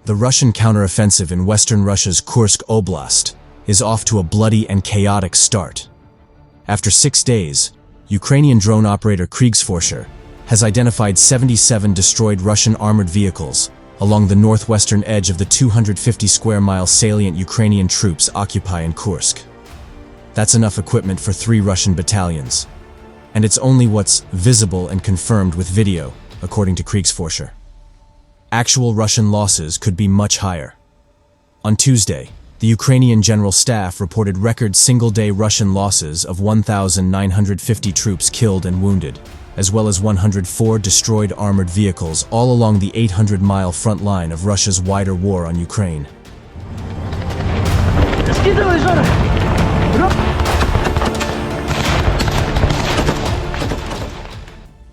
The Russian counteroffensive in western Russia's Kursk Oblast is off to a bloody and chaotic start. After 6 days, Ukrainian drone operator Kriegsforscher has identified 77 destroyed Russian armored vehicles along the northwestern edge of the 250-square-mile salient Ukrainian troops occupy in Kursk. That's enough equipment for 3 Russian battalions. And it's only what's visible and confirmed with video, according to Kriegsforscher. Actual Russian losses could be much higher. On Tuesday, the Ukrainian General Staff reported record single-day Russian losses of 1,950 troops killed and wounded, as well as 104 destroyed armored vehicles all along the 800-mile front line of Russia's wider war on Ukraine.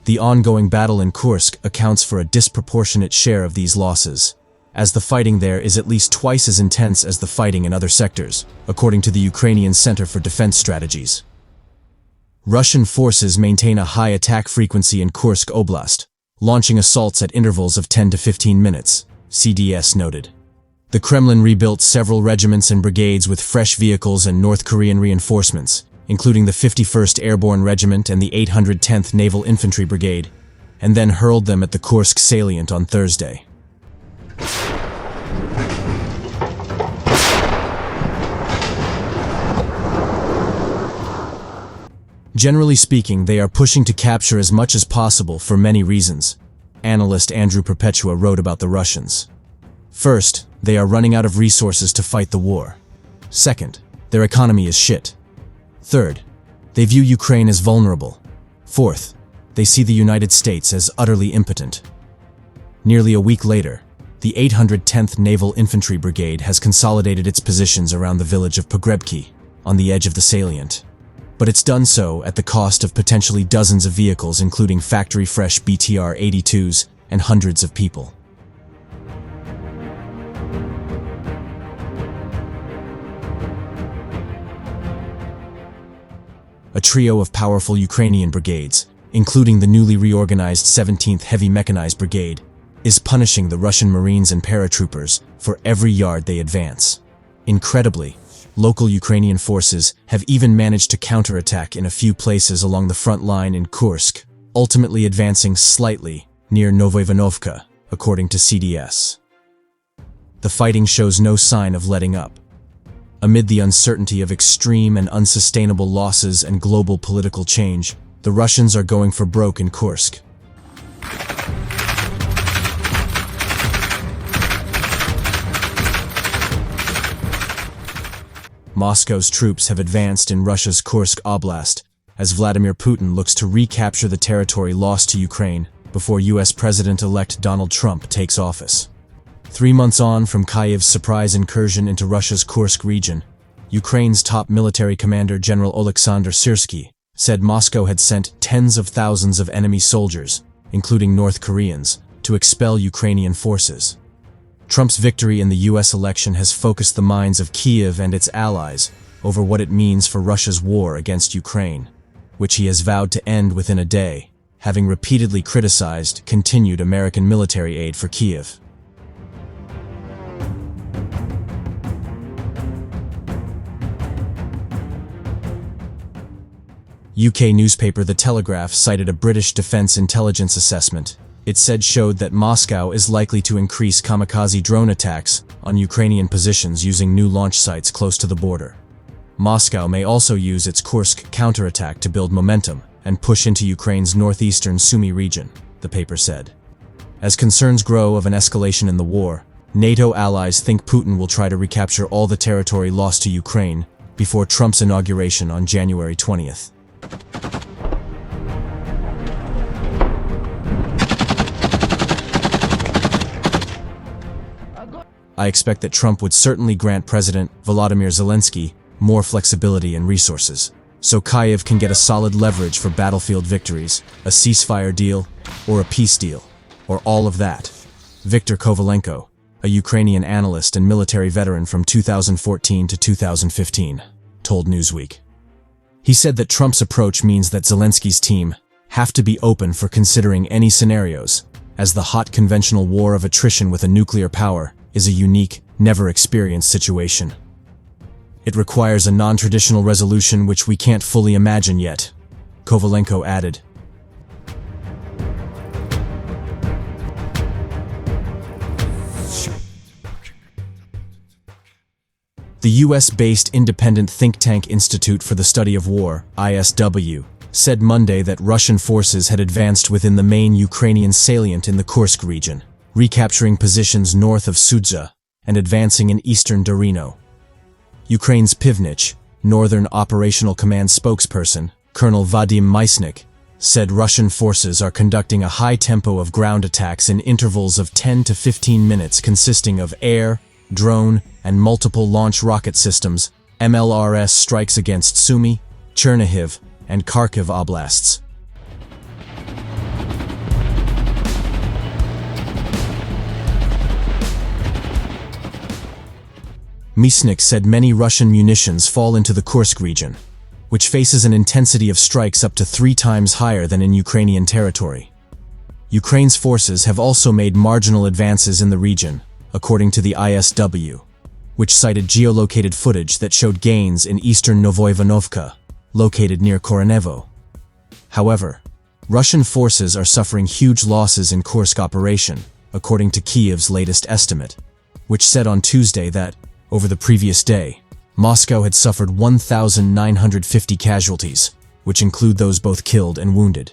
The ongoing battle in Kursk accounts for a disproportionate share of these losses, as the fighting there is at least twice as intense as the fighting in other sectors, according to the Ukrainian Center for Defense Strategies. Russian forces maintain a high attack frequency in Kursk Oblast, launching assaults at intervals of 10 to 15 minutes, CDS noted. The Kremlin rebuilt several regiments and brigades with fresh vehicles and North Korean reinforcements, including the 51st Airborne Regiment and the 810th Naval Infantry Brigade, and then hurled them at the Kursk salient on Thursday. Generally speaking, they are pushing to capture as much as possible for many reasons. Analyst Andrew Perpetua wrote about the Russians. First, they are running out of resources to fight the war. Second, their economy is shit. Third, they view Ukraine as vulnerable. Fourth, they see the United States as utterly impotent. Nearly a week later, the 810th Naval Infantry Brigade has consolidated its positions around the village of Pogrebki, on the edge of the salient. But it's done so at the cost of potentially dozens of vehicles, including factory-fresh BTR-82s and hundreds of people. A trio of powerful Ukrainian brigades, including the newly reorganized 17th Heavy Mechanized Brigade, is punishing the Russian Marines and paratroopers for every yard they advance. Incredibly, local Ukrainian forces have even managed to counterattack in a few places along the front line in Kursk, ultimately advancing slightly near Novoivanovka, according to CDS. The fighting shows no sign of letting up. Amid the uncertainty of extreme and unsustainable losses and global political change, the Russians are going for broke in Kursk. Moscow's troops have advanced in Russia's Kursk Oblast, as Vladimir Putin looks to recapture the territory lost to Ukraine before U.S. President-elect Donald Trump takes office. 3 months on from Kyiv's surprise incursion into Russia's Kursk region, Ukraine's top military commander General Oleksandr Syrsky said Moscow had sent tens of thousands of enemy soldiers, including North Koreans, to expel Ukrainian forces. Trump's victory in the U.S. election has focused the minds of Kyiv and its allies over what it means for Russia's war against Ukraine, which he has vowed to end within a day, having repeatedly criticized continued American military aid for Kyiv. UK newspaper The Telegraph cited a British Defence Intelligence assessment it said showed that Moscow is likely to increase kamikaze drone attacks on Ukrainian positions using new launch sites close to the border. Moscow may also use its Kursk counterattack to build momentum and push into Ukraine's northeastern Sumy region, the paper said. As concerns grow of an escalation in the war, NATO allies think Putin will try to recapture all the territory lost to Ukraine before Trump's inauguration on January 20th. I expect that Trump would certainly grant President Volodymyr Zelensky more flexibility and resources, so Kyiv can get a solid leverage for battlefield victories, a ceasefire deal, or a peace deal, or all of that. Viktor Kovalenko, a Ukrainian analyst and military veteran from 2014 to 2015, told Newsweek. He said that Trump's approach means that Zelensky's team have to be open for considering any scenarios, as the hot conventional war of attrition with a nuclear power is a unique, never-experienced situation. It requires a non-traditional resolution which we can't fully imagine yet, Kovalenko added. The US-based independent think tank Institute for the Study of War, ISW, said Monday that Russian forces had advanced within the main Ukrainian salient in the Kursk region, recapturing positions north of Sudza and advancing in eastern Dorino. Ukraine's Pivnich, Northern Operational Command spokesperson, Colonel Vadim Maisnik, said Russian forces are conducting a high tempo of ground attacks in intervals of 10 to 15 minutes consisting of air, drone, and multiple launch rocket systems, MLRS strikes against Sumy, Chernihiv, and Kharkiv oblasts. Maisnik said many Russian munitions fall into the Kursk region, which faces an intensity of strikes up to 3 times higher than in Ukrainian territory. Ukraine's forces have also made marginal advances in the region, according to the ISW, which cited geolocated footage that showed gains in eastern Novoivanovka, located near Koronevo. However, Russian forces are suffering huge losses in Kursk operation, according to Kyiv's latest estimate, which said on Tuesday that, over the previous day, Moscow had suffered 1,950 casualties, which include those both killed and wounded.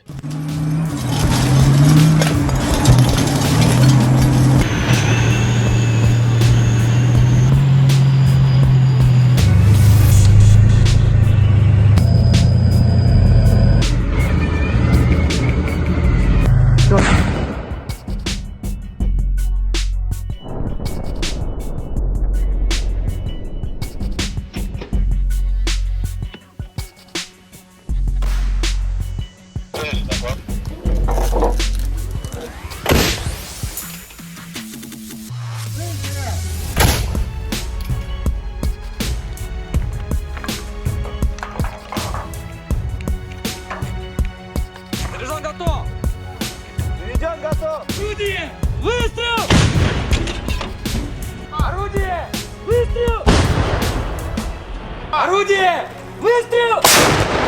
Орудие! Выстрел! Орудие! Выстрел! Орудие! Выстрел!